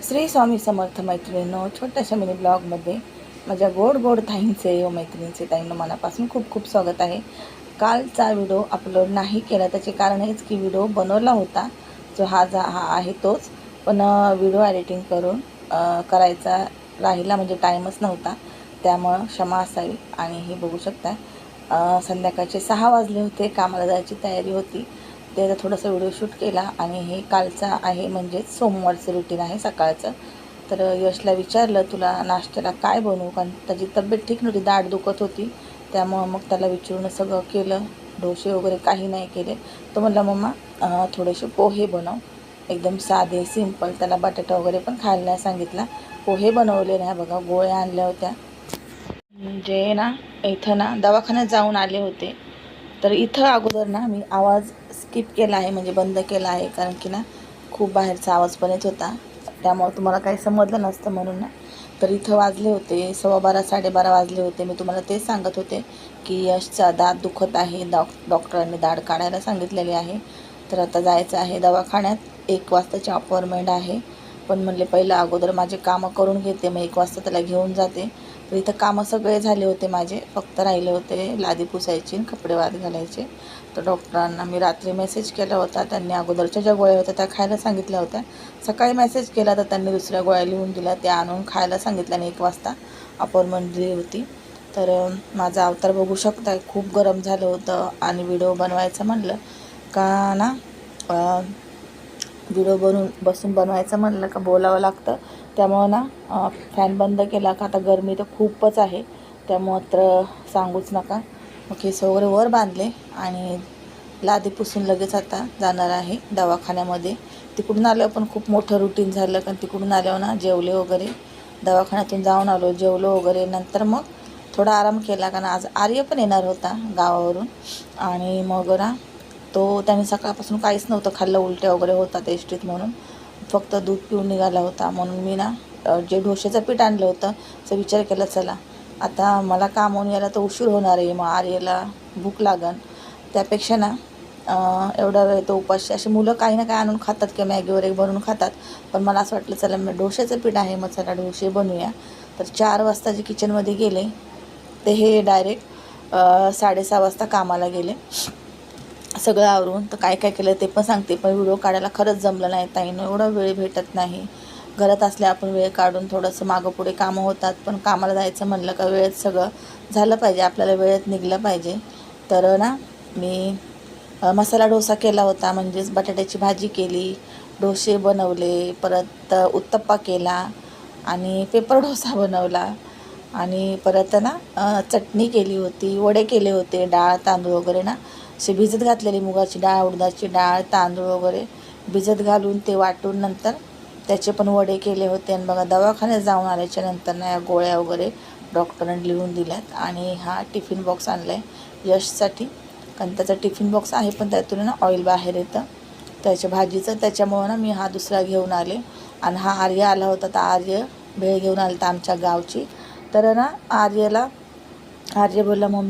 श्री स्वामी समर्थ मैत्रिणींनो, छोट्याशा मिनी ब्लॉगमध्ये माझ्या गोड गोड ताईंचे व मैत्रिणींचे ताईंनो मनापासून खूप खूप स्वागत आहे. कालचा व्हिडिओ अपलोड नाही केला त्याचे कारण हेच की व्हिडिओ बनवला होता जो हा आहे तोच, पण व्हिडिओ एडिटिंग करून करायचा राहिला, म्हणजे टाईमच नव्हता, त्यामुळं क्षमा असावी. आणि हे बघू शकता संध्याकाळचे 6 वाजले होते, कामाला जायची तयारी होती. त्याचा थोडासा व्हिडिओ शूट केला आणि हे कालचा आहे, म्हणजे सोमवारचं रुटीन आहे सकाळचं. तर यशला विचारलं तुला नाश्त्याला काय बनवू, कारण त्याची तब्येत ठीक नव्हती, दाढ दुखत होती, त्यामुळं मग त्याला विचारून सगळं केलं. डोसे वगैरे काही नाही केले. तो म्हणला मम्मा थोडेसे पोहे बनव, एकदम साधे सिंपल. त्याला बटाटा वगैरे पण खायला नाही सांगितला. पोहे बनवले नाही बघा, गोळ्या आणल्या होत्या. म्हणजे ना इथं ना दवाखान्यात जाऊन आले होते, तर इथं अगोदर ना मी आवाज स्किप केला आहे, म्हणजे बंद केला आहे, कारण की ना खूप बाहेरचा आवाज पण येत होता, त्यामुळे तुम्हाला काही समजलं नसतं म्हणून ना. तर इथं वाजले होते 12:15 12:30 वाजले होते. मी तुम्हाला तेच सांगत होते की यशचा दात दुखत आहे, डॉक्टरांनी दाढ काढायला सांगितलेली आहे. तर आता जायचं आहे दवाखान्यात, 1 वाजताची अपॉइंटमेंट आहे. पण म्हणले पहिलं अगोदर माझे कामं करून घेते, मग 1 वाजता त्याला घेऊन जाते. तर इथं कामं सगळे झाले होते माझे, फक्त राहिले होते लादी पुसायची, कपडे वाळत घालायचे. तर डॉक्टरांना मी रात्री मेसेज केला होता, त्यांनी अगोदरच्या ज्या गोळ्या होत्या त्या खायला सांगितल्या होत्या. सकाळी मेसेज केला तर त्यांनी दुसऱ्या गोळ्या लिहून दिल्या, त्या आणून खायला सांगितल्या आणि 1 वाजता अपॉइंटमेंट दिली होती. तर माझा अवतार बघू शकता, खूप गरम झालं होतं. आणि व्हिडिओ बनवायचं म्हणलं का ना व्हिडिओ बसून बनवायचं म्हणलं का बोलावं लागतं, त्यामुळं ना फॅन बंद केला का आता गरमी तर खूपच आहे, त्यामुळं तर सांगूच नका. मग केस वगैरे वर बांधले आणि लादी पुसून लगेच आता जाणार आहे दवाखान्यामध्ये. तिकडून आल्यावर पण खूप मोठं रुटीन झालं, कारण तिकडून आल्यावर ना जेवले वगैरे, दवाखान्यातून जाऊन आलो, जेवलो वगैरे, नंतर मग थोडा आराम केला, कारण आज आर्य पण येणार होता गावावरून. आणि मग ना त्याने सकाळपासून काहीच नव्हतं खाल्लं, उलट्या वगैरे होतात एसटीत म्हणून, फक्त दूध पिऊन निघाला होता. म्हणून मी ना जे डोश्याचं पीठ आणलं होतं असं विचार केला, चला आता मला कामावून यायला तर उशीर होणार आहे, मग आर्यला भूक लागन, त्यापेक्षा ना एवढा वेळ तो उपाशी, अशी मुलं काही ना काही आणून खातात किंवा मॅगी वगैरे बनवून खातात, पण मला असं वाटलं चला मी डोश्याचं पीठ आहे, मग चला डोसे बनवूया. तर 4 वाजता जे किचनमध्ये गेले ते हे डायरेक्ट 6:30 वाजता कामाला गेले, सगळं आवरून. तर काय काय केलं ते पण सांगते, पण व्हिडिओ काढायला खरंच जमलं नाही ताईनं, एवढा वेळ भेटत नाही. घरात असल्या आपण वेळ काढून थोडंसं मागं पुढे कामं होतात, पण कामाला जायचं म्हणलं का वेळेत सगळं झालं पाहिजे, आपल्याला वेळेत निघलं पाहिजे. तर ना मी मसाला डोसा केला होता, म्हणजेच बटाट्याची भाजी केली, डोसे बनवले, परत उत्तप्पा केला आणि पेपर डोसा बनवला, आणि परत ना चटणी केली होती, वडे केले होते, डाळ तांदूळ वगैरे ना असे भिजत घातलेली, मुगाची डाळ, उडदाची डाळ, तांदूळ वगैरे भिजत घालून ते वाटून नंतर त्याचे पण वडे केले होते. आणि बघा दवाखान्यात जाऊन आल्याच्या नंतर ना या गोळ्या वगैरे डॉक्टरांनी लिहून दिल्यात. आणि हा टिफिन बॉक्स आणला आहे यशसाठी, कारण त्याचा टिफिन बॉक्स आहे पण त्यातून ना ऑइल बाहेर येतं त्याच्या भाजीचं, त्याच्यामुळं ना मी हा दुसरा घेऊन आले. आणि हा आर्य आला होता, तर आर्य भेळ घेऊन आला होता आमच्या गावची. तर ना आर्य बोलला मम्मी